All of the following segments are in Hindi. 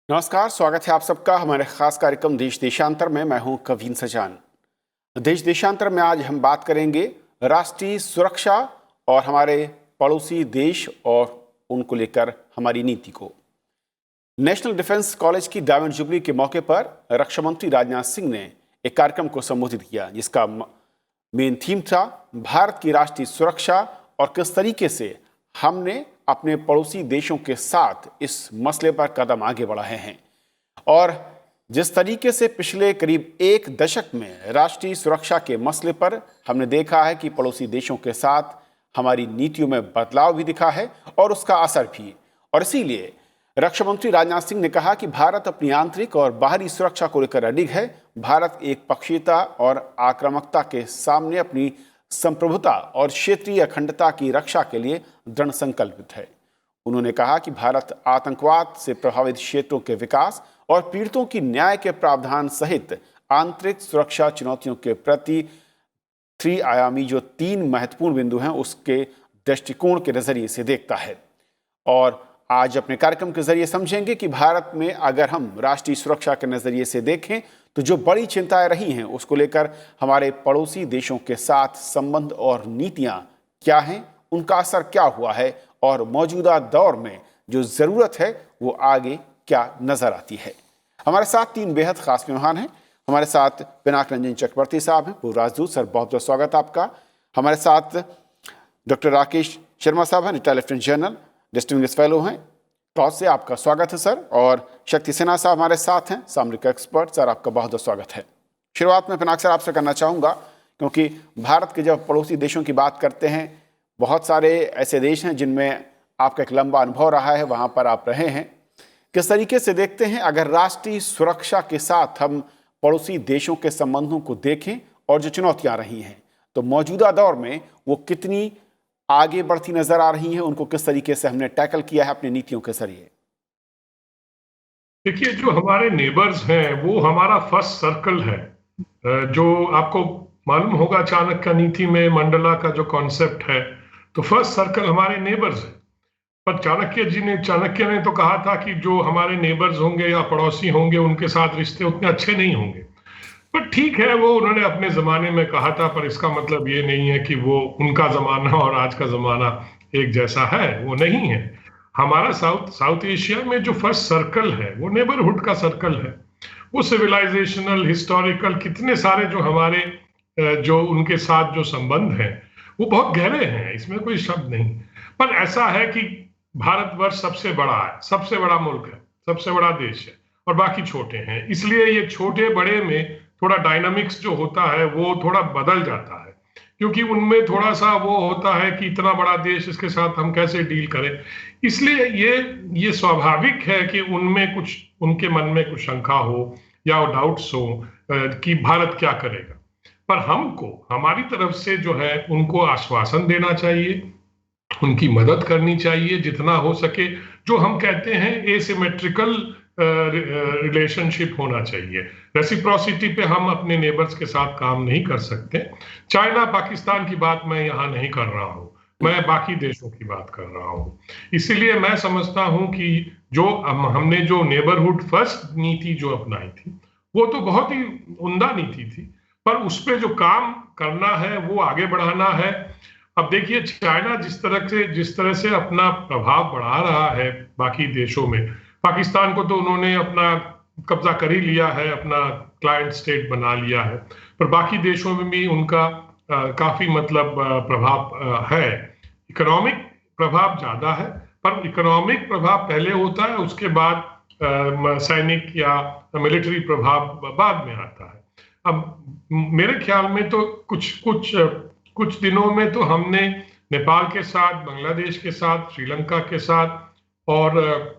नमस्कार, स्वागत है आप सबका हमारे खास कार्यक्रम देश देशांतर में। मैं हूं कवीन सजान। देश देशांतर में आज हम बात करेंगे राष्ट्रीय सुरक्षा और हमारे पड़ोसी देश और उनको लेकर हमारी नीति को। नेशनल डिफेंस कॉलेज की डायमंड जुबली के मौके पर रक्षा मंत्री राजनाथ सिंह ने एक कार्यक्रम को संबोधित किया, जिसका मेन थीम था भारत की राष्ट्रीय सुरक्षा और किस तरीके से हमने अपने पड़ोसी देशों के साथ इस मसले पर कदम आगे बढ़ाए हैं और जिस तरीके से पिछले करीब एक दशक में राष्ट्रीय सुरक्षा के मसले पर हमने देखा है कि पड़ोसी देशों के साथ हमारी नीतियों में बदलाव भी दिखा है और उसका असर भी। और इसीलिए रक्षा मंत्री राजनाथ सिंह ने कहा कि भारत अपनी आंतरिक और बाहरी सुरक्षा को लेकर अडिग है। भारत एक पक्षीयता और आक्रामकता के सामने अपनी संप्रभुता और क्षेत्रीय अखंडता की रक्षा के लिए दृढ़ संकल्पित है। उन्होंने कहा कि भारत आतंकवाद से प्रभावित क्षेत्रों के विकास और पीड़ितों की न्याय के प्रावधान सहित आंतरिक सुरक्षा चुनौतियों के प्रति त्रिआयामी जो 3 महत्वपूर्ण बिंदु हैं उसके दृष्टिकोण के नजरिए से देखता है। और आज अपने कार्यक्रम के जरिए समझेंगे कि भारत में अगर हम राष्ट्रीय सुरक्षा के नजरिए से देखें तो जो बड़ी चिंताएं रही हैं उसको लेकर हमारे पड़ोसी देशों के साथ संबंध और नीतियां क्या हैं, उनका असर क्या हुआ है और मौजूदा दौर में जो ज़रूरत है वो आगे क्या नज़र आती है। हमारे साथ 3 बेहद खास मेहमान हैं। हमारे साथ पिनाक रंजन चक्रवर्ती साहब हैं, पूर्व राजदूत। सर, बहुत बहुत स्वागत आपका। हमारे साथ डॉक्टर राकेश शर्मा साहब हैं, retired lieutenant general, distinguished fellow हैं, टॉस से आपका स्वागत है सर। और शक्ति सिन्हा साहब हमारे साथ हैं, सामरिक एक्सपर्ट। सर, आपका बहुत बहुत स्वागत है। शुरुआत में पिनाक सर आपसे करना चाहूँगा, क्योंकि भारत के जब पड़ोसी देशों की बात करते हैं, बहुत सारे ऐसे देश हैं जिनमें आपका एक लंबा अनुभव रहा है, वहाँ पर आप रहे हैं। किस तरीके से देखते हैं अगर राष्ट्रीय सुरक्षा के साथ हम पड़ोसी देशों के संबंधों को देखें और जो चुनौतियाँ रही हैं तो मौजूदा दौर में वो कितनी आगे बढ़ती नजर आ रही हैं, उनको किस तरीके से हमने टैकल किया है अपनी नीतियों के जरिए? देखिए, जो हमारे नेबर्स हैं वो हमारा फर्स्ट सर्कल है। जो आपको मालूम होगा, चाणक्य नीति में मंडला का जो कॉन्सेप्ट है, तो फर्स्ट सर्कल हमारे नेबर्स है। पर चाणक्य ने तो कहा था कि जो हमारे नेबर्स होंगे या पड़ोसी होंगे उनके साथ रिश्ते उतने अच्छे नहीं होंगे। पर ठीक है, वो उन्होंने अपने जमाने में कहा था, पर इसका मतलब ये नहीं है कि वो उनका जमाना और आज का जमाना एक जैसा है, वो नहीं है। हमारा साउथ एशिया में जो फर्स्ट सर्कल है वो नेबरहुड का सर्कल है। वो सिविलाइजेशनल, हिस्टोरिकल, कितने सारे जो हमारे जो उनके साथ जो संबंध हैं वो बहुत गहरे हैं, इसमें कोई शब्द नहीं। पर ऐसा है कि भारतवर्ष सबसे बड़ा है, सबसे बड़ा मुल्क है, सबसे बड़ा देश है और बाकी छोटे हैं। इसलिए ये छोटे बड़े में थोड़ा डायनामिक्स जो होता है वो थोड़ा बदल जाता है, क्योंकि उनमें थोड़ा सा वो होता है कि इतना बड़ा देश, इसके साथ हम कैसे डील करें। इसलिए ये स्वाभाविक है कि उनमें कुछ, उनके मन में कुछ शंका हो या डाउट्स हो कि भारत क्या करेगा। पर हमको हमारी तरफ से जो है उनको आश्वासन देना चाहिए, उनकी मदद करनी चाहिए जितना हो सके। जो हम कहते हैं एसिमेट्रिकल रिलेशनशिप होना चाहिए। रेसिप्रोसिटी पे हम अपने नेबर्स के साथ काम नहीं कर सकते। चाइना पाकिस्तान की बात मैं यहाँ नहीं कर रहा हूँ, मैं बाकी देशों की बात कर रहा हूँ। इसीलिए मैं समझता हूँ कि जो हमने जो नेबरहुड फर्स्ट नीति जो अपनाई थी वो तो बहुत ही उम्दा नीति थी, पर उस पर जो काम करना है वो आगे बढ़ाना है। अब देखिए, चाइना जिस तरह से अपना प्रभाव बढ़ा रहा है बाकी देशों में, पाकिस्तान को तो उन्होंने अपना कब्जा कर ही लिया है, अपना क्लाइंट स्टेट बना लिया है, पर बाकी देशों में भी उनका काफी मतलब प्रभाव है। इकोनॉमिक प्रभाव ज्यादा है, पर इकोनॉमिक प्रभाव पहले होता है, उसके बाद सैनिक या मिलिट्री प्रभाव बाद में आता है। अब मेरे ख्याल में तो कुछ दिनों में तो हमने नेपाल के साथ, बांग्लादेश के साथ, श्रीलंका के साथ और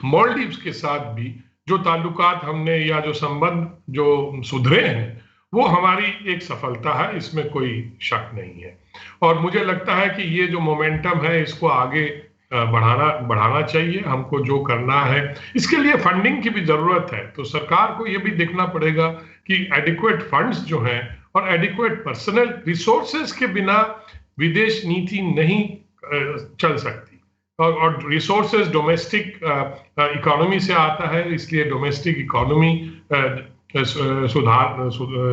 मालदीव्स के साथ भी जो ताल्लुकात हमने या जो संबंध जो सुधरे हैं वो हमारी एक सफलता है, इसमें कोई शक नहीं है। और मुझे लगता है कि ये जो मोमेंटम है इसको आगे बढ़ाना चाहिए। हमको जो करना है इसके लिए फंडिंग की भी जरूरत है, तो सरकार को ये भी देखना पड़ेगा कि एडिक्वेट फंड्स जो हैं और एडिक्वेट पर्सनल रिसोर्सेज के बिना विदेश नीति नहीं चल सकती। और रिसोर्सेज डोमेस्टिक इकोनॉमी से आता है, इसलिए डोमेस्टिक इकोनॉमी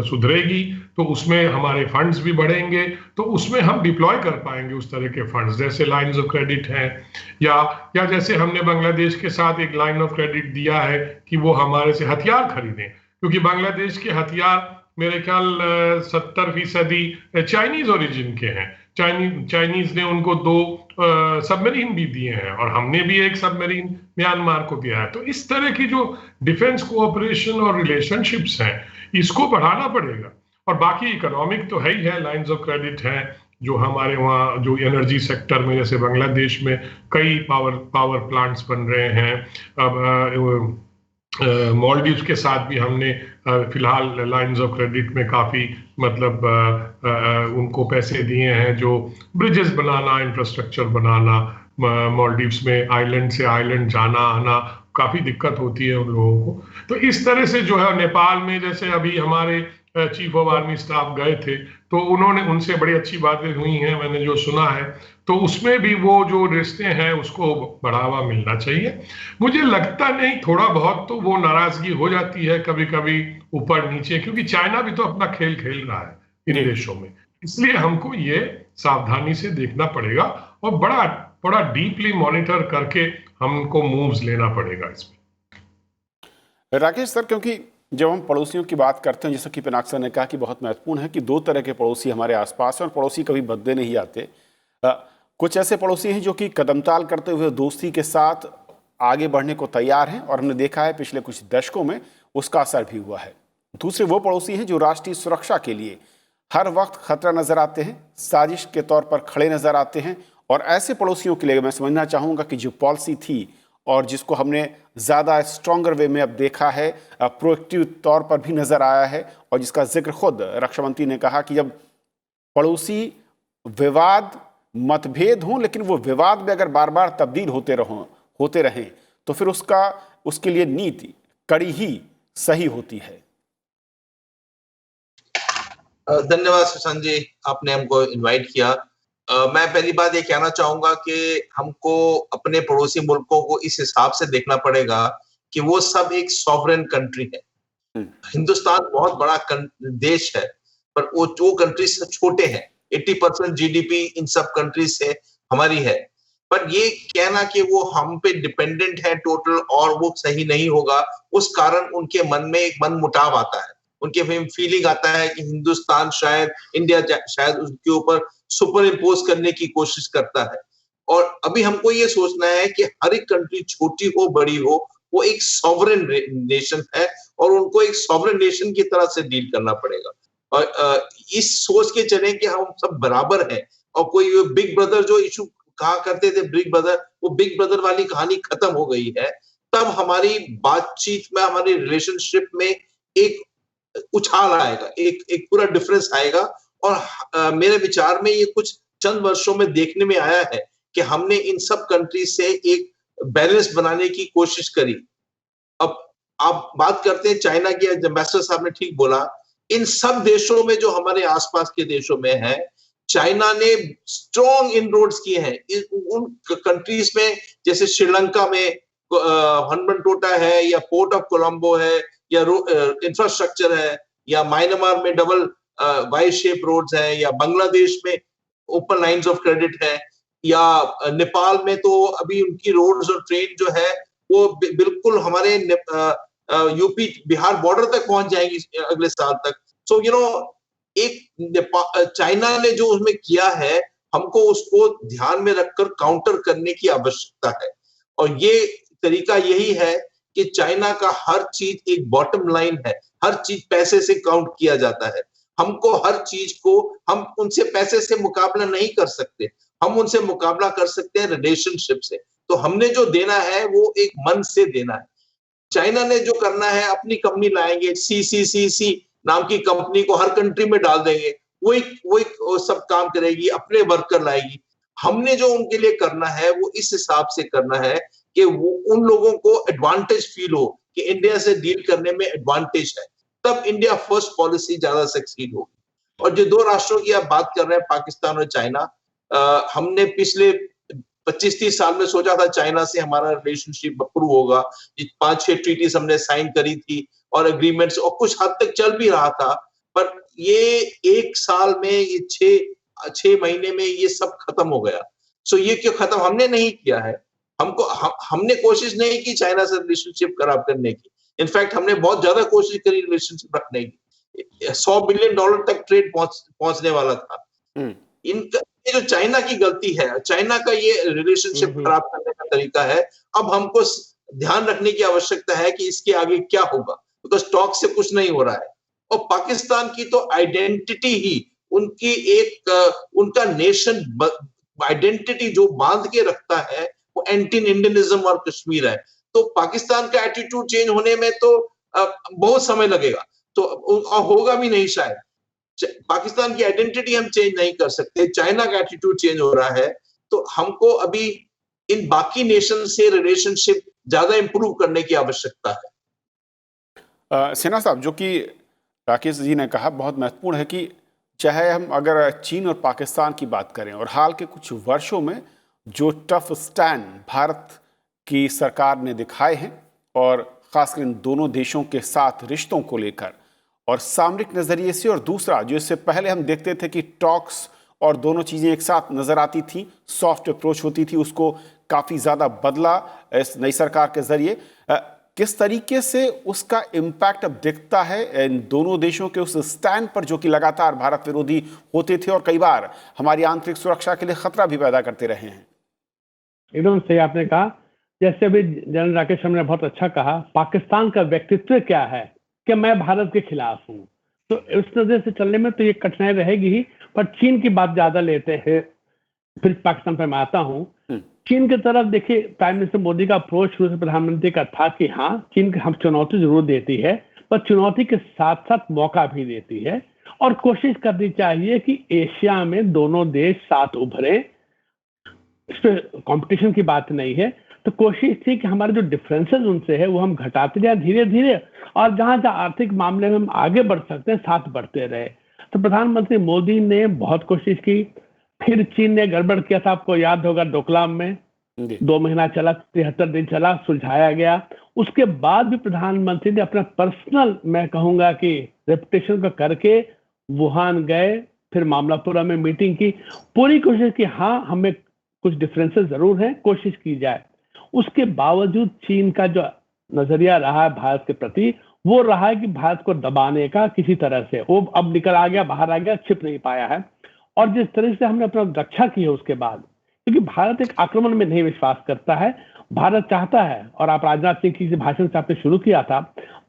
सुधरेगी तो उसमें हमारे फंड्स भी बढ़ेंगे, तो उसमें हम डिप्लॉय कर पाएंगे उस तरह के फंड्स, जैसे लाइंस ऑफ क्रेडिट हैं, या जैसे हमने बांग्लादेश के साथ एक लाइन ऑफ क्रेडिट दिया है कि वो हमारे से हथियार खरीदें, क्योंकि बांग्लादेश के हथियार मेरे ख्याल 70% चाइनीज ओरिजिन के हैं। चाइनीज ने उनको 2 सबमरीन भी दिए हैं और हमने भी एक सबमरीन म्यांमार को दिया है। तो इस तरह की जो डिफेंस कोऑपरेशन और रिलेशनशिप्स हैं, इसको बढ़ाना पड़ेगा। और बाकी इकोनॉमिक तो है ही है, लाइंस ऑफ क्रेडिट है जो हमारे वहाँ जो एनर्जी सेक्टर में, जैसे बांग्लादेश में कई पावर प्लांट्स बन रहे हैं। अब मालदीव्स के साथ भी हमने फिलहाल लाइंस ऑफ क्रेडिट में काफी मतलब उनको पैसे दिए हैं, जो ब्रिजेस बनाना, इंफ्रास्ट्रक्चर बनाना। मालदीव्स में आइलैंड से आइलैंड जाना आना काफी दिक्कत होती है उन लोगों को। तो इस तरह से जो है, नेपाल में जैसे अभी हमारे चीफ ऑफ आर्मी स्टाफ गए थे, तो उन्होंने, उनसे बड़ी अच्छी बातें हुई हैं मैंने जो सुना है, तो उसमें भी वो जो रिश्ते हैं उसको बढ़ावा मिलना चाहिए। मुझे लगता नहीं, थोड़ा बहुत तो वो नाराजगी हो जाती है कभी कभी ऊपर नीचे, क्योंकि चाइना भी तो अपना खेल खेल रहा है इन देशों में, इसलिए हमको ये सावधानी से देखना पड़ेगा और बड़ा बड़ा डीपली मॉनिटर करके हमको मूव्स लेना पड़ेगा इसमें। राकेश सर, क्योंकि जब हम पड़ोसियों की बात करते हैं, जैसा कि पिनाक सर ने कहा कि बहुत महत्वपूर्ण है कि 2 तरह के पड़ोसी हमारे आसपास हैं और पड़ोसी कभी बदले नहीं आते। कुछ ऐसे पड़ोसी हैं जो कि कदमताल करते हुए दोस्ती के साथ आगे बढ़ने को तैयार हैं और हमने देखा है पिछले कुछ दशकों में उसका असर भी हुआ है। दूसरे वो पड़ोसी हैं जो राष्ट्रीय सुरक्षा के लिए हर वक्त खतरा नजर आते हैं, साजिश के तौर पर खड़े नजर आते हैं। और ऐसे पड़ोसियों के लिए मैं समझना चाहूँगा कि जो पॉलिसी थी और जिसको हमने ज़्यादा स्ट्रॉन्गर वे में अब देखा है, प्रोएक्टिव तौर पर भी नज़र आया है, और जिसका जिक्र खुद रक्षा मंत्री ने कहा कि जब पड़ोसी विवाद मतभेद हों, लेकिन वो विवाद में अगर बार बार तब्दील होते रहें तो फिर उसके लिए नीति कड़ी ही सही होती है। धन्यवाद सुशांत जी, आपने हमको इनवाइट किया। मैं पहली बात ये कहना चाहूंगा कि हमको अपने पड़ोसी मुल्कों को इस हिसाब से देखना पड़ेगा कि वो सब एक सॉवरेन कंट्री है। हिंदुस्तान बहुत बड़ा देश है, पर वो कंट्रीज से छोटे हैं। 80% जीडीपी इन सब कंट्रीज से हमारी है। पर ये कहना कि वो हम पे डिपेंडेंट है टोटल और वो सही नहीं होगा, उस कारण उनके मन में एक मन मुटाव आता है। उनके फीलिंग आता है कि हिंदुस्तान शायद, इंडिया शायद उसके ऊपर सुपर इम्पोज करने की कोशिश करता है। और अभी हमको ये सोचना है कि हर एक कंट्री, छोटी हो बड़ी हो, वो एक सॉवरेन नेशन है और उनको एक सॉवरेन नेशन की तरह से डील करना पड़ेगा। और इस सोच के चलें कि हम सब बराबर हैं, और कोई बिग ब्रदर जो इशू कहा करते थे, बिग ब्रदर, वो बिग ब्रदर वाली कहानी खत्म हो गई है। तब हमारी बातचीत में, हमारी रिलेशनशिप में एक उछाल आएगा, एक पूरा डिफरेंस आएगा। और मेरे विचार में ये कुछ चंद वर्षों में देखने में आया है कि हमने इन सब कंट्री से एक बैलेंस बनाने की कोशिश करी। अब आप बात करते हैं चाइना की, एम्बेसडर साहब ने ठीक बोला, इन सब देशों में जो हमारे आसपास के देशों में है, चाइना ने स्ट्रॉन्ग इनरोड्स किए हैं। उन कंट्रीज में जैसे श्रीलंका में हनबनटोटा है, या पोर्ट ऑफ कोलंबो है, या इंफ्रास्ट्रक्चर है, या म्यांमार में डबल वाई शेप रोड्स है, या बांग्लादेश में ओपन लाइंस ऑफ क्रेडिट है, या नेपाल में तो अभी उनकी रोड्स और ट्रेन जो है वो बिल्कुल हमारे यूपी बिहार बॉर्डर तक पहुंच जाएंगी अगले साल तक। सो एक चाइना ने जो उसमें किया है, हमको उसको ध्यान में रखकर काउंटर करने की आवश्यकता है। और ये तरीका यही है कि चाइना का हर चीज एक बॉटम लाइन है, हर चीज पैसे से काउंट किया जाता है। हमको हर चीज को, हम उनसे पैसे से मुकाबला नहीं कर सकते, हम उनसे मुकाबला कर सकते हैं रिलेशनशिप से। तो हमने जो देना है वो एक मन से देना है। चाइना ने जो करना है, अपनी कंपनी लाएंगे, सीसीसीसी नाम की कंपनी को हर कंट्री में डाल देंगे, वो सब काम करेगी, अपने वर्कर लाएगी। हमने जो उनके लिए करना है वो इस हिसाब से करना है कि वो उन लोगों को एडवांटेज फील हो कि इंडिया से डील करने में एडवांटेज है, तब इंडिया फर्स्ट पॉलिसी ज्यादा सक्सीड होगी। और जो 2 राष्ट्रों की आप बात कर रहे हैं, पाकिस्तान और चाइना, हमने पिछले 25-30 साल में सोचा था चाइना से हमारा रिलेशनशिप इंप्रूव होगा। 5-6 ट्रीटीज हमने साइन करी थी और एग्रीमेंट्स, और कुछ हद तक चल भी रहा था, पर ये 1 साल में, ये 6 महीने में ये सब खत्म हो गया। सो ये क्यों खत्म? हमने नहीं किया है। हमने कोशिश नहीं की चाइना से रिलेशनशिप खराब करने की। इनफैक्ट हमने बहुत ज्यादा कोशिश करी रिलेशनशिप रखने की। $100 बिलियन तक ट्रेड पहुंचने वाला था। इनका, ये जो चाइना की गलती है, चाइना का ये रिलेशनशिप खराब करने का तरीका है। अब हमको ध्यान रखने की आवश्यकता है कि इसके आगे क्या होगा, बिकॉज टॉक से कुछ नहीं हो रहा है। और पाकिस्तान की तो आइडेंटिटी ही उनकी उनका नेशन आइडेंटिटी जो बांध के रखता है वो एंटी इंडियनिज्म और कश्मीर है। तो पाकिस्तान का एटीट्यूड चेंज होने में तो बहुत समय लगेगा, तो होगा भी नहीं शायद। पाकिस्तान की आइडेंटिटी हम चेंज नहीं कर सकते, चाइना का एटीट्यूड चेंज हो रहा है, तो हमको अभी इन बाकी नेशन से रिलेशनशिप ज्यादा इंप्रूव करने की आवश्यकता है। सिन्हा साहब, जो कि राकेश जी ने कहा बहुत महत्वपूर्ण है कि चाहे हम अगर चीन और पाकिस्तान की बात करें और हाल के कुछ वर्षों में जो टफ स्टैंड भारत की सरकार ने दिखाए हैं, और खासकर इन दोनों देशों के साथ रिश्तों को लेकर और सामरिक नज़रिए से, और दूसरा जो इससे पहले हम देखते थे कि टॉक्स और दोनों चीज़ें एक साथ नज़र आती थी, सॉफ्ट अप्रोच होती थी, उसको काफ़ी ज़्यादा बदला इस नई सरकार के ज़रिए। किस तरीके से उसका इम्पैक्ट अब दिखता है इन दोनों देशों के उस स्टैंड पर जो कि लगातार भारत विरोधी होते थे और कई बार हमारी आंतरिक सुरक्षा के लिए खतरा भी पैदा करते रहे हैं? एकदम सही आपने कहा। जैसे अभी जनरल राकेश शर्मा ने बहुत अच्छा कहा, पाकिस्तान का व्यक्तित्व क्या है कि मैं भारत के खिलाफ हूं, तो उस नजर से चलने में तो ये कठिनाई रहेगी ही। पर चीन की बात ज्यादा लेते हैं, फिर पाकिस्तान पर मैं आता हूं। चीन की तरफ देखिए, प्राइम मिनिस्टर मोदी का अप्रोच शुरू से प्रधानमंत्री का था कि हाँ, चीन हम चुनौती जरूर देती है, पर चुनौती के साथ साथ मौका भी देती है, और कोशिश करनी चाहिए कि एशिया में दोनों देश साथ उभरे। इस पर कंपटीशन की बात नहीं है, तो कोशिश थी कि हमारे जो डिफरेंसेस उनसे है वो हम घटाते जाए धीरे धीरे, और जहां जहां आर्थिक मामले में हम आगे बढ़ सकते हैं साथ बढ़ते रहे। तो प्रधानमंत्री मोदी ने बहुत कोशिश की। फिर चीन ने गड़बड़ किया था, आपको याद होगा, डोकलाम में 2 महीना चला, 73 दिन चला, सुलझाया गया। उसके बाद भी प्रधानमंत्री ने अपना पर्सनल, मैं कहूंगा कि रेपुटेशन का करके वुहान गए, फिर मामलापुरा में मीटिंग की, पूरी कोशिश की हाँ हमें कुछ डिफरेंसेस जरूर हैं, कोशिश की जाए। उसके बावजूद चीन का जो नजरिया रहा है भारत के प्रति, वो रहा है कि भारत को दबाने का किसी तरह से, वो अब निकल आ गया, बाहर आ गया, छिप नहीं पाया है। और जिस तरह से हमने अपना रक्षा की है उसके बाद, क्योंकि भारत एक आक्रमण में नहीं विश्वास करता है। भारत चाहता है, और आप राजनाथ सिंह की भाषण से आपने शुरू किया था,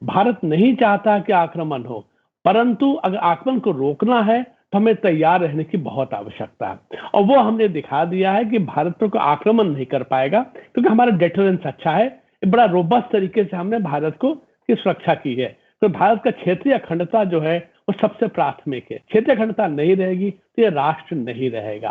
भारत नहीं चाहता कि आक्रमण हो, परंतु अगर आक्रमण को रोकना है तो हमें तैयार रहने की बहुत आवश्यकता है। और वो हमने दिखा दिया है कि भारत पर कोई आक्रमण नहीं कर पाएगा, क्योंकि हमारा डेटरेंस अच्छा है। बड़ा रोबस्ट तरीके से हमने भारत को की सुरक्षा की है। तो भारत का क्षेत्रीय अखंडता जो है वो सबसे प्राथमिक है। क्षेत्रीय अखंडता नहीं रहेगी तो ये राष्ट्र नहीं रहेगा।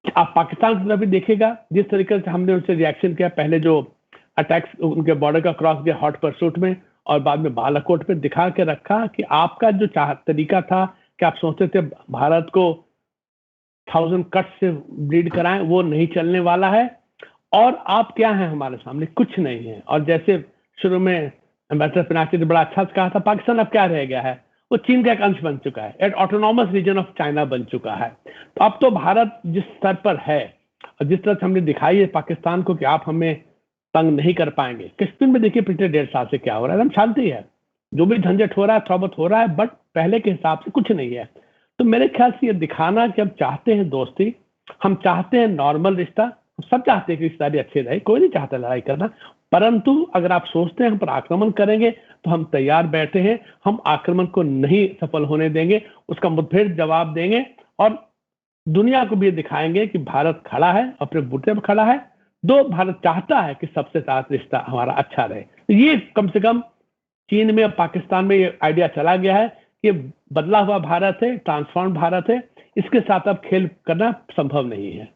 आप पाकिस्तान की तरफ भी देखिएगा, जिस तरीके से हमने उनसे रिएक्शन किया, पहले जो अटैक्स उनके बॉर्डर का क्रॉस किया हॉट परसूट में, और बाद में बालाकोट में दिखा के रखा कि आपका जो तरीका था कि आप सोचते थे भारत को 1000 कट से ब्रीड कराएं, वो नहीं चलने वाला है। और आप क्या हैं हमारे सामने? कुछ नहीं है। और जैसे शुरू में एम्बेसडर पिनाकी ने बड़ा अच्छा से कहा था, पाकिस्तान अब क्या रह गया है? वो चीन का एक अंश बन चुका है, एक ऑटोनॉमस रीजन ऑफ चाइना बन चुका है। तो अब तो भारत जिस स्तर पर है और जिस तरह से हमने दिखाई है पाकिस्तान को कि आप हमें तंग नहीं कर पाएंगे। कश्मीर में देखिए पिछले 1.5 साल से क्या हो रहा है, एकदम शांति है, जो भी झंझट हो रहा है थोड़ा बहुत हो रहा है, बट पहले के हिसाब से कुछ नहीं है। तो मेरे ख्याल से ये दिखाना कि हम चाहते हैं दोस्ती, हम चाहते हैं नॉर्मल रिश्ता, सब चाहते हैं कि रिश्तेदारी अच्छे रहे, कोई नहीं चाहता लड़ाई करना, परंतु अगर आप सोचते हैं हम पर आक्रमण करेंगे तो हम तैयार बैठे हैं, हम आक्रमण को नहीं सफल होने देंगे, उसका मुठभेड़ जवाब देंगे और दुनिया को भी दिखाएंगे कि भारत खड़ा है, अपने बूते पर खड़ा है। भारत चाहता है कि सबसे साथ रिश्ता हमारा अच्छा रहे। तो ये कम से कम चीन में और पाकिस्तान में ये आइडिया चला गया है कि बदला हुआ भारत है, ट्रांसफॉर्म भारत है, इसके साथ अब खेल करना संभव नहीं है।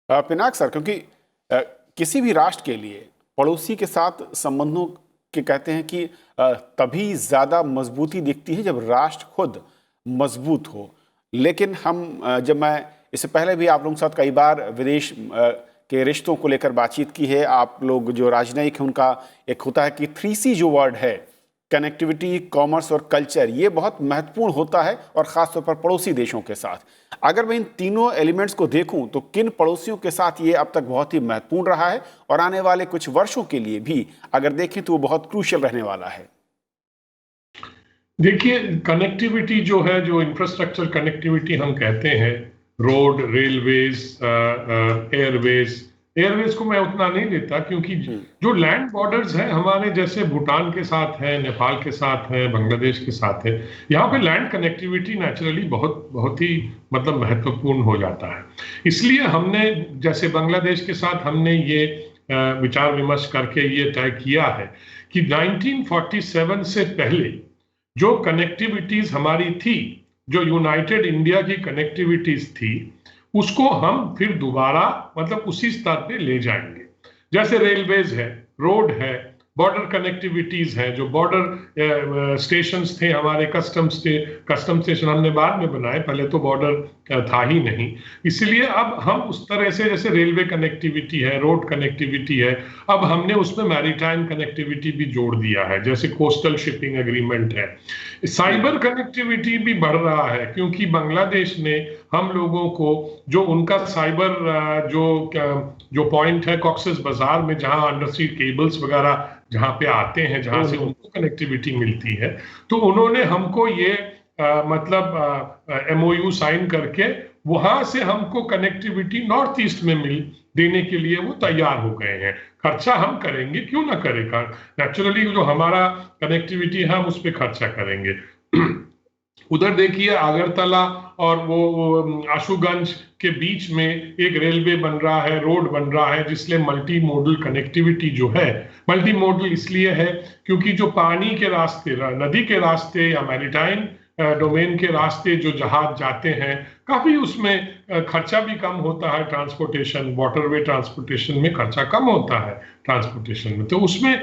पिनाक सर, क्योंकि किसी भी राष्ट्र के लिए पड़ोसी के साथ संबंधों के कहते हैं कि तभी ज़्यादा मजबूती दिखती है जब राष्ट्र खुद मजबूत हो। लेकिन हम जब मैं इससे पहले भी आप लोगों के साथ कई बार विदेश के रिश्तों को लेकर बातचीत की है। आप लोग जो राजनयिक हैं उनका एक होता है कि 3C जो वर्ड है, कनेक्टिविटी, कॉमर्स और कल्चर, ये बहुत महत्वपूर्ण होता है और ख़ासतौर पर पड़ोसी देशों के साथ। अगर मैं इन तीनों एलिमेंट्स को देखूं तो किन पड़ोसियों के साथ ये अब तक बहुत ही महत्वपूर्ण रहा है और आने वाले कुछ वर्षों के लिए भी अगर देखें तो वो बहुत क्रूशियल रहने वाला है? देखिए, कनेक्टिविटी जो है, जो इंफ्रास्ट्रक्चर कनेक्टिविटी हम कहते हैं, रोड, रेलवेज, एयरवेज को मैं उतना नहीं देता, क्योंकि जो लैंड बॉर्डर्स हैं हमारे, जैसे भूटान के साथ है, नेपाल के साथ है, बांग्लादेश के साथ है, यहाँ पे लैंड कनेक्टिविटी नेचुरली बहुत ही मतलब महत्वपूर्ण हो जाता है। इसलिए हमने, जैसे बांग्लादेश के साथ हमने ये विचार विमर्श करके ये तय किया है कि 1947 से पहले जो कनेक्टिविटीज हमारी थी, जो यूनाइटेड इंडिया की कनेक्टिविटीज थी, उसको हम फिर दोबारा मतलब उसी स्तर पे ले जाएंगे। जैसे रेलवेज है, रोड है, बॉर्डर कनेक्टिविटीज है, जो बॉर्डर स्टेशंस थे हमारे, कस्टम स्टेशन हमने बाद में बनाए, पहले तो बॉर्डर था ही नहीं। इसलिए अब हम उस तरह से, जैसे रेलवे कनेक्टिविटी है, रोड कनेक्टिविटी है, अब हमने उसमें मैरीटाइम कनेक्टिविटी भी जोड़ दिया है, जैसे कोस्टल शिपिंग एग्रीमेंट है। साइबर कनेक्टिविटी भी बढ़ रहा है, क्योंकि बांग्लादेश ने हम लोगों को जो उनका साइबर जो पॉइंट है कॉक्सेस बाजार में, जहां अंडरसी केबल्स वगैरह जहां पे आते हैं, जहां से उनको कनेक्टिविटी मिलती है, तो उन्होंने हमको ये MOU साइन करके वहां से हमको कनेक्टिविटी नॉर्थ ईस्ट में देने के लिए वो तैयार हो गए हैं। खर्चा हम करेंगे, क्यों ना करेगा, नेचुरली जो हमारा कनेक्टिविटी है हम उस पर खर्चा करेंगे। उधर देखिए, अगरतला और वो आशुगंज के बीच में एक रेलवे बन रहा है, रोड बन रहा है, जिससे मल्टी मोडल कनेक्टिविटी जो है, मल्टी मोडल इसलिए है क्योंकि जो पानी के रास्ते, नदी के रास्ते या मैरीटाइम डोमेन के रास्ते जो जहाज जाते हैं, काफी उसमें खर्चा भी कम होता है। ट्रांसपोर्टेशन, वाटरवे ट्रांसपोर्टेशन में खर्चा कम होता है ट्रांसपोर्टेशन में, तो उसमें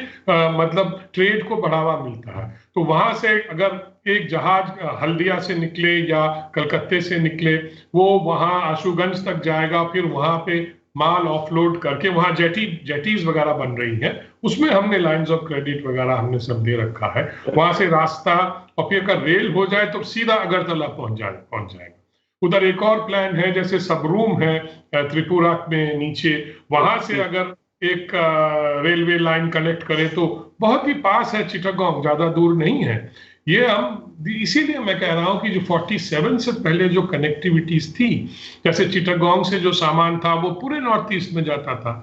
मतलब ट्रेड को बढ़ावा मिलता है। तो वहां से अगर एक जहाज हल्दिया से निकले या कलकत्ते से निकले, वो वहां आशुगंज तक जाएगा, फिर वहां पे माल ऑफलोड करके, वहां जेटीज वगैरह बन रही हैं, उसमें हमने लाइंस ऑफ क्रेडिट वगैरह हमने सब दे रखा है। वहां से रास्ता, और फिर अगर रेल हो जाए तो सीधा अगरतला पहुंच जाएगा। उधर एक और प्लान है, जैसे सबरूम है त्रिपुरा में नीचे, वहां से अगर एक रेलवे लाइन कनेक्ट करे तो बहुत ही पास है, चिटागोंग, ज्यादा दूर नहीं है। ये हम, इसीलिए मैं कह रहा हूं कि जो 47 से पहले जो कनेक्टिविटीज थी, जैसे चिटागोंग से जो सामान था वो पूरे नॉर्थ ईस्ट में जाता था,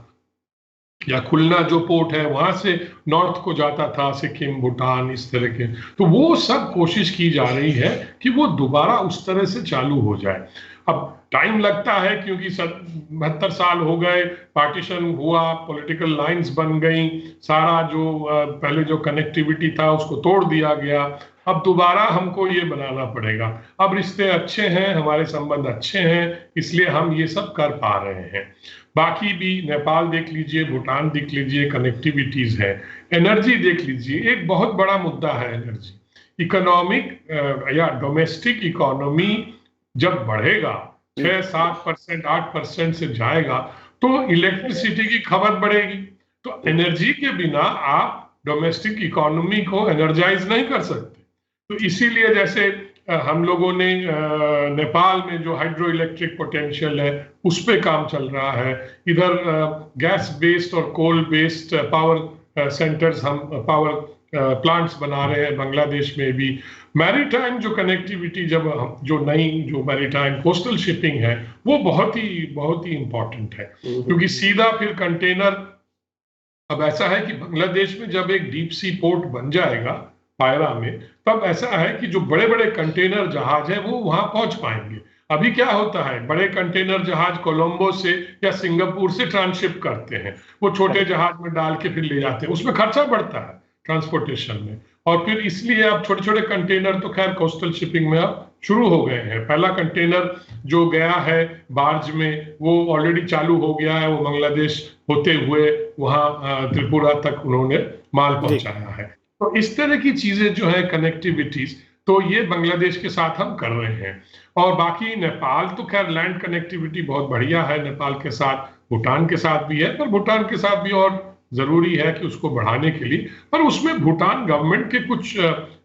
या खुलना जो पोर्ट है वहां से नॉर्थ को जाता था, सिक्किम, भूटान, इस तरह के, तो वो सब कोशिश की जा रही है कि वो दोबारा उस तरह से चालू हो जाए। अब टाइम लगता है, क्योंकि 72 साल हो गए, पार्टीशन हुआ, पॉलिटिकल लाइंस बन गई, सारा जो पहले जो कनेक्टिविटी था उसको तोड़ दिया गया, अब दोबारा हमको ये बनाना पड़ेगा। अब रिश्ते अच्छे हैं, हमारे संबंध अच्छे हैं, इसलिए हम ये सब कर पा रहे हैं। बाकी भी नेपाल देख लीजिए, भूटान देख लीजिए, कनेक्टिविटीज है। एनर्जी देख लीजिए, एक बहुत बड़ा मुद्दा है एनर्जी। इकोनॉमिक या डोमेस्टिक इकोनॉमी जब बढ़ेगा 6-7%, 8% से जाएगा, तो इलेक्ट्रिसिटी की खपत बढ़ेगी। तो एनर्जी के बिना आप डोमेस्टिक इकोनॉमी को एनर्जाइज नहीं कर सकते। तो इसीलिए जैसे हम लोगों ने नेपाल में जो हाइड्रो इलेक्ट्रिक पोटेंशियल है उस पे काम चल रहा है। इधर गैस बेस्ड और कोल बेस्ड पावर सेंटर्स, हम पावर प्लांट्स बना रहे हैं बांग्लादेश में भी। मैरीटाइम जो कनेक्टिविटी, जब जो नई जो मैरीटाइम कोस्टल शिपिंग है, वो बहुत ही इंपॉर्टेंट है, क्योंकि सीधा फिर कंटेनर, अब ऐसा है कि बांग्लादेश में जब एक डीप सी पोर्ट बन जाएगा पायरा में, तब ऐसा है कि जो बड़े बड़े कंटेनर जहाज हैं वो वहां पहुंच पाएंगे। अभी क्या होता है, बड़े कंटेनर जहाज कोलंबो से या सिंगापुर से ट्रांसशिप करते हैं, वो छोटे जहाज में डाल के फिर ले जाते हैं, उसमें खर्चा बढ़ता है ट्रांसपोर्टेशन में। और फिर इसलिए अब छोटे छोटे कंटेनर तो खैर कोस्टल शिपिंग में अब शुरू हो गए हैं। पहला कंटेनर जो गया है बार्ज में, वो ऑलरेडी चालू हो गया है, वो बांग्लादेश होते हुए वहां त्रिपुरा तक उन्होंने माल पहुंचाया है। तो इस तरह की चीजें जो है कनेक्टिविटीज, तो ये बांग्लादेश के साथ हम कर रहे हैं। और बाकी नेपाल तो खैर लैंड कनेक्टिविटी बहुत बढ़िया है नेपाल के साथ, भूटान के साथ भी है, पर भूटान के साथ भी और जरूरी है कि उसको बढ़ाने के लिए। पर उसमें भूटान गवर्नमेंट के कुछ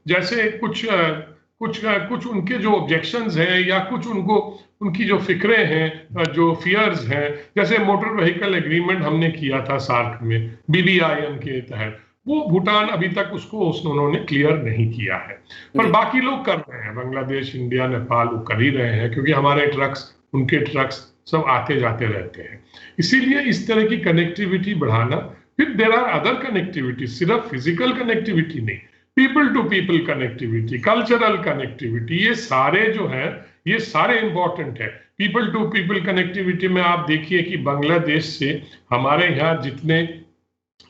जैसे कुछ उनके जो ऑब्जेक्शंस हैं या कुछ उनकी जो फिक्रें हैं, जो फियर्स हैं, जैसे मोटर व्हीकल एग्रीमेंट हमने किया था सार्क में BBIM के तहत, वो भूटान अभी तक उसको उन्होंने क्लियर नहीं किया है। पर बाकी लोग कर रहे हैं, बांग्लादेश, इंडिया, नेपाल, वो कर ही रहे हैं, क्योंकि हमारे ट्रक्स, उनके ट्रक्स सब आते जाते रहते हैं। इसीलिए इस तरह की कनेक्टिविटी बढ़ाना। फिर देयर आर अदर कनेक्टिविटी, सिर्फ फिजिकल कनेक्टिविटी नहीं, people to people connectivity, cultural connectivity, ये सारे जो है ये सारे इंपॉर्टेंट है। पीपल टू पीपल कनेक्टिविटी में आप देखिए कि बांग्लादेश से हमारे यहाँ जितने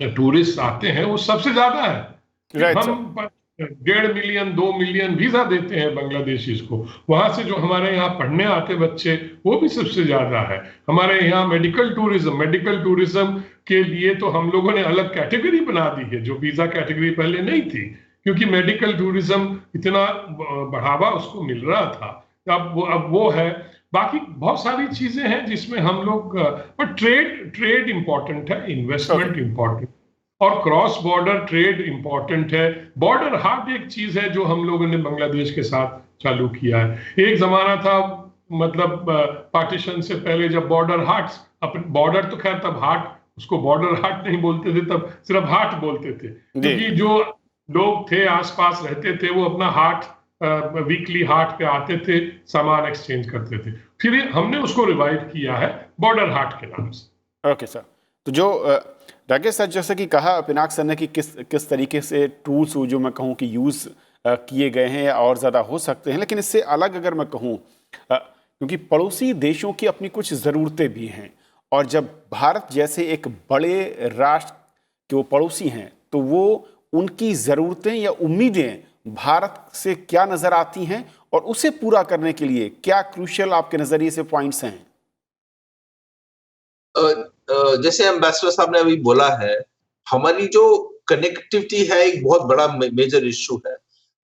टूरिस्ट आते हैं वो सबसे ज्यादा है। हम 1.5 मिलियन 2 मिलियन वीजा देते हैं बांग्लादेशीज को। वहां से जो हमारे यहाँ पढ़ने आते बच्चे वो भी सबसे ज्यादा है। हमारे यहाँ मेडिकल टूरिज्म के लिए तो हम लोगों ने अलग कैटेगरी बना दी है, जो वीजा कैटेगरी पहले नहीं थी, क्योंकि मेडिकल टूरिज्म इतना बढ़ावा उसको मिल रहा था। अब वो है। बाकी बहुत सारी चीजें हैं जिसमें हम लोग, पर ट्रेड इंपॉर्टेंट है, इन्वेस्टमेंट इंपॉर्टेंट, और क्रॉस बॉर्डर ट्रेड इंपॉर्टेंट है। बॉर्डर हाट एक चीज है जो हम लोगों ने बांग्लादेश के साथ चालू किया है। एक जमाना था, मतलब पार्टीशन से पहले, जब बॉर्डर हाट्स, बॉर्डर तो खैर तब हाट, उसको बॉर्डर हाट नहीं बोलते थे, तब सिर्फ हाट बोलते थे, क्योंकि जो लोग थे आसपास रहते थे वो अपना हाट, वीकली हाट पे आते थे, सामान एक्सचेंज करते थे। फिर हमने उसको रिवाइव किया है बॉर्डर हाट के नाम से। ओके सर, तो जो राकेश सर जैसे कि कहा पिनाक सर ने कि किस तरीके से टूल्स जो मैं कहूँ कि यूज़ किए गए हैं या और ज़्यादा हो सकते हैं, लेकिन इससे अलग अगर मैं कहूँ, क्योंकि पड़ोसी देशों की अपनी कुछ ज़रूरतें भी हैं, और जब भारत जैसे एक बड़े राष्ट्र के वो पड़ोसी हैं, तो वो उनकी ज़रूरतें या उम्मीदें भारत से क्या नज़र आती हैं, और उसे पूरा करने के लिए क्या क्रूशियल आपके नज़रिए से पॉइंट्स हैं? जैसे एम्बेसडर साहब ने अभी बोला है, हमारी जो कनेक्टिविटी है एक बहुत बड़ा मेजर इश्यू है।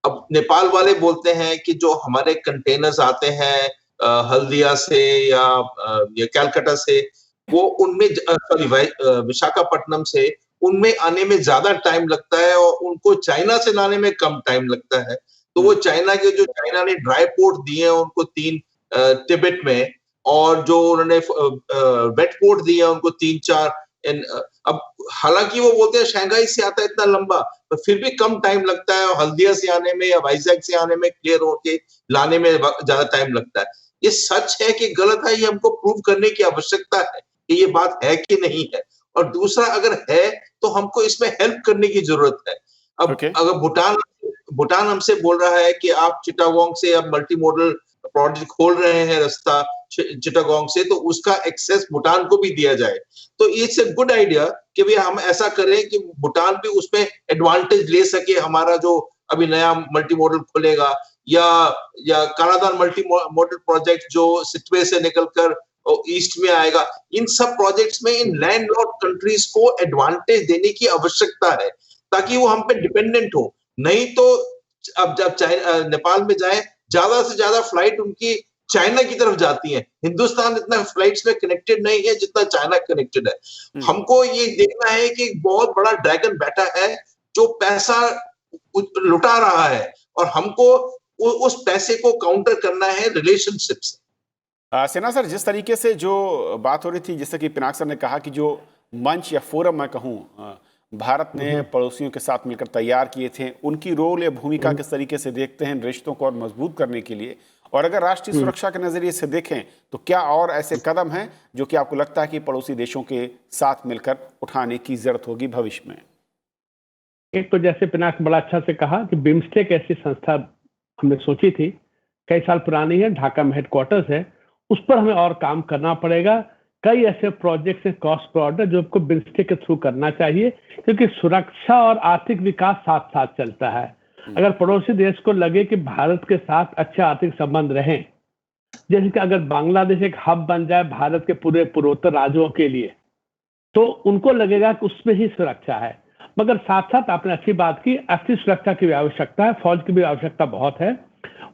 अब नेपाल वाले बोलते हैं कि जो हमारे कंटेनर्स आते हैं हल्दिया से या कैलकाटा से, वो उनमें सॉरी विशाखापट्टनम से, उनमें आने में ज्यादा टाइम लगता है और उनको चाइना से लाने में कम टाइम लगता है। तो वो चाइना ने ड्राई पोर्ट दिए हैं उनको 3 तिब्बत में, और जो उन्होंने वेट पोर्ट दिया उनको 3-4। अब हालांकि वो बोलते हैं शंघाई से आता है इतना लंबा, पर फिर भी कम टाइम लगता है, और हल्दिया से आने में या वाइजैक से आने में, क्लियर होके लाने में ज्यादा टाइम लगता है। ये सच है कि गलत है, ये हमको प्रूव करने की आवश्यकता है कि ये बात है कि नहीं है। और दूसरा, अगर है तो हमको इसमें हेल्प करने की जरूरत है। अब अगर भूटान हमसे बोल रहा है कि आप चिटागोंग से अब मल्टी मॉडल प्रोजेक्ट खोल रहे हैं रास्ता चिटागोंग से, तो उसका एक्सेस भूटान को भी दिया जाए, तो इट्स ए गुड आइडिया कि भाई हम ऐसा करें कि भूटान भी उसमें एडवांटेज ले सके। हमारा जो अभी नया मल्टी मॉडल खुलेगा, या कानाडान मल्टी मॉडल प्रोजेक्ट जो सिटवे से निकलकर ईस्ट में आएगा, इन सब प्रोजेक्ट्स में इन लैंडलॉक्ड कंट्रीज को एडवांटेज देने की आवश्यकता है, ताकि वो हम पे डिपेंडेंट हो। नहीं तो अब जब नेपाल में जाए, ज्यादा से ज्यादा फ्लाइट उनकी चाइना की तरफ जाती है। हिंदुस्तान इतना फ्लाइट्स में कनेक्टेड नहीं है जितना चाइना कनेक्टेड है। हमको ये देखना है कि एक बहुत बड़ा ड्रैगन बैठा है जो पैसा लुटा रहा है, और हमको उस पैसे को काउंटर करना है रिलेशनशिप से। सेना सर, जिस तरीके से जो बात हो रही थी, जैसे कि पिनाक सर ने कहा कि जो मंच या फोरम मैं कहूँ भारत ने पड़ोसियों के साथ मिलकर तैयार किए थे, उनकी रोल या भूमिका किस तरीके से देखते हैं रिश्तों को और मजबूत करने के लिए, और अगर राष्ट्रीय सुरक्षा के नजरिए से देखें तो क्या और ऐसे कदम हैं जो कि आपको लगता है कि पड़ोसी देशों के साथ मिलकर उठाने की जरूरत होगी भविष्य में? एक तो जैसे पिनाक बड़ा अच्छा से कहा कि बिम्स्टेक ऐसी संस्था हमने सोची थी, कई साल पुरानी है, ढाका में हेडक्वार्टर्स है, उस पर हमें और काम करना पड़ेगा। कई ऐसे प्रोजेक्ट्स हैं क्रॉस बॉर्डर जो आपको बिम्स्टेक के थ्रू करना चाहिए, क्योंकि सुरक्षा और आर्थिक विकास साथ साथ चलता है। अगर पड़ोसी देश को लगे कि भारत के साथ अच्छे आर्थिक संबंध रहें, जैसे कि अगर बांग्लादेश एक हब बन जाए भारत के पूरे पूर्वोत्तर राज्यों के लिए, तो उनको लगेगा कि उसमें ही सुरक्षा है। मगर साथ साथ आपने अच्छी बात की, असली सुरक्षा की भी आवश्यकता है, फौज की भी आवश्यकता बहुत है।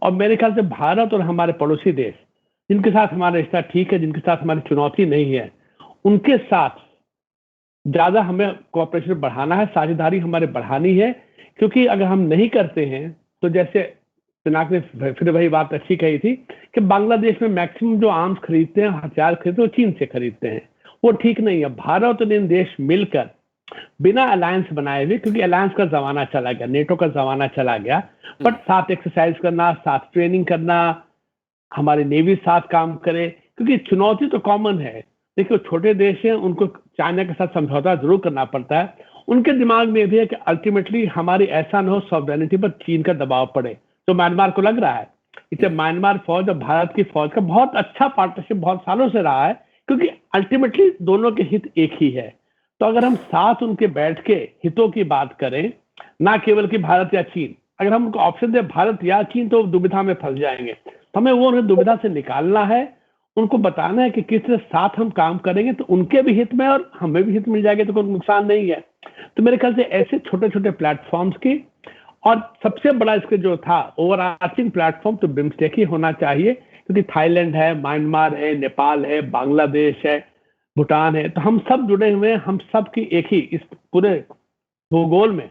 और मेरे ख्याल से भारत और हमारे पड़ोसी देश जिनके साथ हमारा रिश्ता ठीक है, जिनके साथ हमारी चुनौती नहीं है, उनके साथ ज्यादा हमें कोऑपरेशन बढ़ाना है, साझेदारी हमारे बढ़ानी है। क्योंकि अगर हम नहीं करते हैं तो जैसे पिनाक ने फिर वही बात अच्छी कही थी कि बांग्लादेश में मैक्सिमम जो आर्म्स खरीदते हैं, हथियार खरीदते हैं, वो चीन से खरीदते हैं। वो ठीक नहीं है। भारत और इन देश मिलकर बिना अलायंस बनाए हुए, क्योंकि अलायंस का जमाना चला गया, नेटो का जमाना चला गया, बट साथ एक्सरसाइज करना, साथ ट्रेनिंग करना, हमारे नेवी साथ काम करे, क्योंकि चुनौती तो कॉमन है। देखिए छोटे देश हैं, उनको चाइना के साथ समझौता जरूर करना पड़ता है। उनके दिमाग में भी है कि अल्टीमेटली हमारी ऐसा न हो सॉवरेनिटी पर चीन का दबाव पड़े, तो म्यांमार को लग रहा है। इसे म्यांमार फौज और भारत की फौज का बहुत अच्छा पार्टनरशिप बहुत सालों से रहा है, क्योंकि अल्टीमेटली दोनों के हित एक ही है। तो अगर हम साथ उनके बैठ के हितों की बात करें, ना केवल कि भारत या चीन, अगर हम उनको ऑप्शन दे भारत या चीन, तो दुविधा में फंस जाएंगे। तो हमें वो उन्हें दुविधा से निकालना है, उनको बताना है कि किस तरह साथ हम काम करेंगे तो उनके भी हित में और हमें भी हित मिल जाएगा, तो कोई नुकसान नहीं है। तो मेरे ख्याल से ऐसे छोटे छोटे प्लेटफॉर्म्स की, और सबसे बड़ा इसके जो था ओवरआर्चिंग प्लेटफॉर्म तो बिम्स्टेक ही होना चाहिए, क्योंकि थाईलैंड है, म्यांमार है, नेपाल है, बांग्लादेश है, भूटान है, तो हम सब जुड़े हुए हैं। हम सब की एक ही इस पूरे भूगोल में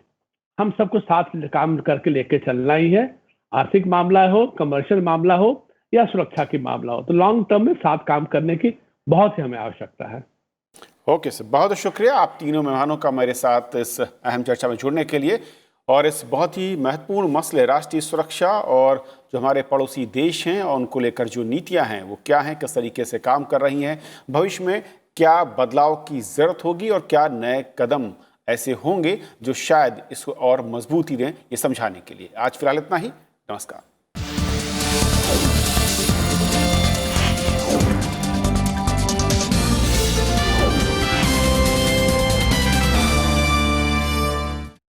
हम सबको साथ काम करके लेके चलना ही है। आर्थिक मामला हो, कमर्शियल मामला हो या सुरक्षा की मामला हो, तो लॉन्ग टर्म में साथ काम करने की बहुत ही हमें आवश्यकता है। ओके सर, बहुत शुक्रिया आप तीनों मेहमानों का मेरे साथ इस अहम चर्चा में जुड़ने के लिए, और इस बहुत ही महत्वपूर्ण मसले राष्ट्रीय सुरक्षा और जो हमारे पड़ोसी देश हैं और उनको लेकर जो नीतियां हैं वो क्या हैं, किस तरीके से काम कर रही हैं, भविष्य में क्या बदलाव की ज़रूरत होगी और क्या नए कदम ऐसे होंगे जो शायद इसको और मजबूती दें, ये समझाने के लिए आज फिलहाल इतना ही। नमस्कार।